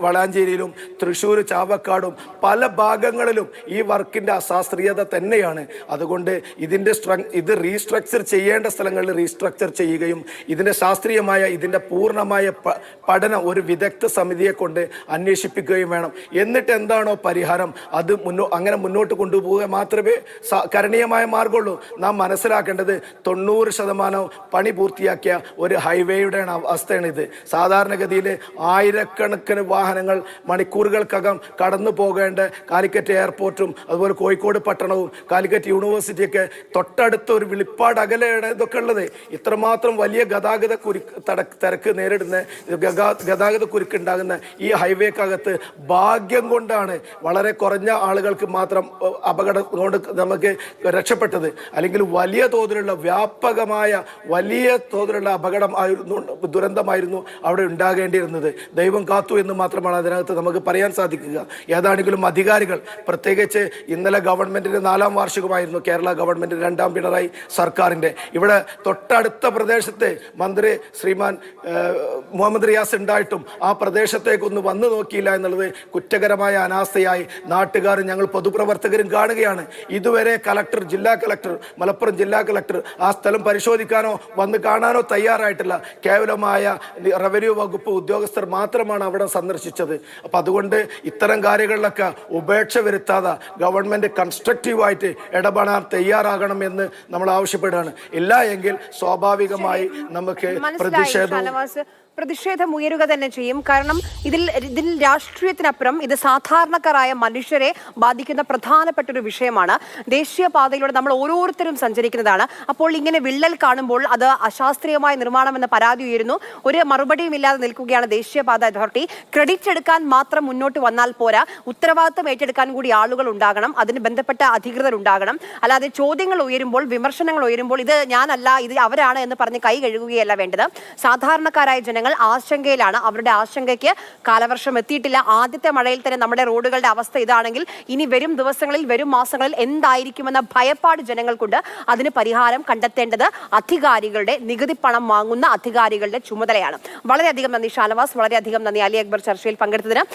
വളാഞ്ചേരിയിലും തൃശ്ശൂർ ചാവക്കാടും പല ഭാഗങ്ങളിലും ഈ വർക്കിൻ്റെ അശാസ്ത്രീയത തന്നെയാണ്. അതുകൊണ്ട് ഇത് റീസ്ട്രക്ചർ ചെയ്യേണ്ട സ്ഥലങ്ങളിൽ റീസ്ട്രക്ചർ ചെയ്യുകയും ഇതിൻ്റെ ശാസ്ത്രീയമായ ഇതിൻ്റെ പൂർണ്ണമായ പഠനം ഒരു വിദഗ്ധ സമിതിയെ കൊണ്ട് അന്വേഷിപ്പിക്കുകയും വേണം. എന്നിട്ട് എന്താണോ പരിഹാരം അത് അങ്ങനെ മുന്നോട്ട് കൊണ്ടുപോവുക മാത്രമേ കരണീയമായ മാർഗമുള്ളൂ. നാം മനസ്സിലാക്കേണ്ടത് 90% പണി പൂർത്തിയാക്കിയ ഒരു ഹൈവേയുടെ അവസ്ഥയാണിത്. സാധാരണഗതിയിൽ ആയിരക്കണക്കിന് വാഹനങ്ങൾ മണിക്കൂറുകൾക്കകം കടന്നു പോകേണ്ട കാലിക്കറ്റ് എയർപോർട്ടും അതുപോലെ കോഴിക്കോട് പട്ടണവും കാലിക്കറ്റ് യൂണിവേഴ്സിറ്റിയൊക്കെ തൊട്ടടുത്ത ഒരു വിളിപ്പാട് അകലെയാണ് ഇതൊക്കെ ഉള്ളത്. ഇത്രമാത്രം വലിയ ഗതാഗത തിരക്ക് നേരിടുന്ന ഗതാഗത കുരുക്കുണ്ടാകുന്ന ഈ ഹൈവേക്കകത്ത് ഭാഗ്യം കൊണ്ടാണ് വളരെ കുറഞ്ഞ ആളുകൾക്ക് മാത്രം അപകടം കൊണ്ട് നമുക്ക് രക്ഷപ്പെട്ടത്. അല്ലെങ്കിൽ വലിയ തോതിലുള്ള വ്യാപകമായ വലിയ തോതിലുള്ള ദുരന്തമായിരുന്നു അവിടെ ഉണ്ടാകേണ്ടിയിരുന്നത്. ദൈവം കാത്തു എന്ന് മാത്രമാണ് അതിനകത്ത് നമുക്ക് പറയാൻ സാധിക്കുക. ഏതാണെങ്കിലും അധികാരികൾ, പ്രത്യേകിച്ച് ഇന്നലെ ഗവൺമെന്റിന്റെ 4ാം വാർഷികമായിരുന്നു, കേരള ഗവൺമെന്റ് 2ാം പിണറായി സർക്കാരിന്റെ. ഇവിടെ തൊട്ടടുത്ത പ്രദേശത്തെ മന്ത്രി ശ്രീമാൻ മുഹമ്മദ് റിയാസ് ഉണ്ടായിട്ടും ആ പ്രദേശത്തേക്കൊന്ന് വന്നു നോക്കിയില്ല എന്നുള്ളത് കുറ്റകരമായ അനാസ്ഥയായി നാട്ടുകാരും ഞങ്ങൾ പൊതുപ്രവർത്തകരും കാണുകയാണ്. ഇതുവരെ ജില്ലാ കളക്ടർ മലപ്പുറം ജില്ലാ കളക്ടർ ആ സ്ഥലം പരിശോധിക്കാനോ വന്ന് കാണാനോ തയ്യാറായിട്ടില്ല. കേവലമായ റവന്യൂ വകുപ്പ് ഉദ്യോഗസ്ഥർ മാത്രമാണ് അവിടെ സന്ദർശിച്ചത്. അപ്പം അതുകൊണ്ട് ഇത്തരം കാര്യങ്ങളിലൊക്കെ ഉപേക്ഷ വരുത്താതെ ഗവൺമെന്റ് കൺസ്ട്രക്റ്റീവായിട്ട് ഇടപെടാൻ തയ്യാറാകണമെന്ന് നമ്മൾ ആവശ്യപ്പെടുകയാണ്. ഇല്ല എങ്കിൽ സ്വാഭാവികമായി നമുക്ക് പ്രതിഷേധം ഉയരുക തന്നെ ചെയ്യും. കാരണം ഇതിൽ രാഷ്ട്രീയത്തിനപ്പുറം ഇത് സാധാരണക്കാരായ മനുഷ്യരെ ബാധിക്കുന്ന പ്രധാനപ്പെട്ട ഒരു വിഷയമാണ്. ദേശീയപാതയിലൂടെ നമ്മൾ ഓരോരുത്തരും സഞ്ചരിക്കുന്നതാണ്. അപ്പോൾ ഇങ്ങനെ വിള്ളൽ കാണുമ്പോൾ അത് അശാസ്ത്രീയമായ നിർമ്മാണം എന്ന പരാതി ഉയരുന്നു. ഒരു മറുപടിയും ഇല്ലാതെ നിൽക്കുകയാണ് ദേശീയപാത അതോറിറ്റി. ക്രെഡിറ്റ് എടുക്കാൻ മാത്രം മുന്നോട്ട് വന്നാൽ പോരാ, ഉത്തരവാദിത്തം ഏറ്റെടുക്കാൻ കൂടി ആളുകൾ ഉണ്ടാകണം, അതിന് ബന്ധപ്പെട്ട അധികൃതർ ഉണ്ടാകണം. അല്ലാതെ ചോദ്യങ്ങൾ ഉയരുമ്പോൾ, വിമർശനങ്ങൾ ഉയരുമ്പോൾ ഇത് ഞാനല്ല ഇത് അവരാണ് എന്ന് പറഞ്ഞ് കൈ കഴുകുകയല്ല വേണ്ടത്. സാധാരണക്കാരായ ജനങ്ങൾ ആശങ്കയിലാണ്. അവരുടെ ആശങ്കയ്ക്ക് കാലവർഷം എത്തിയിട്ടില്ല. ആദ്യത്തെ മഴയിൽ തന്നെ നമ്മുടെ റോഡുകളുടെ അവസ്ഥ ഇതാണെങ്കിൽ ഇനി വരും ദിവസങ്ങളിൽ വരും മാസങ്ങളിൽ എന്തായിരിക്കുമെന്ന ഭയപ്പാട് ജനങ്ങൾക്കുണ്ട്. അതിന് പരിഹാരം കണ്ടെത്തേണ്ടത് അധികാരികളുടെ, നികുതി പണം വാങ്ങുന്ന അധികാരികളുടെ ചുമതലയാണ്. വളരെയധികം നന്ദി ഷാനവാസ്, വളരെയധികം നന്ദി അലി അക്ബർ ചർച്ചയിൽ പങ്കെടുത്തതിന്.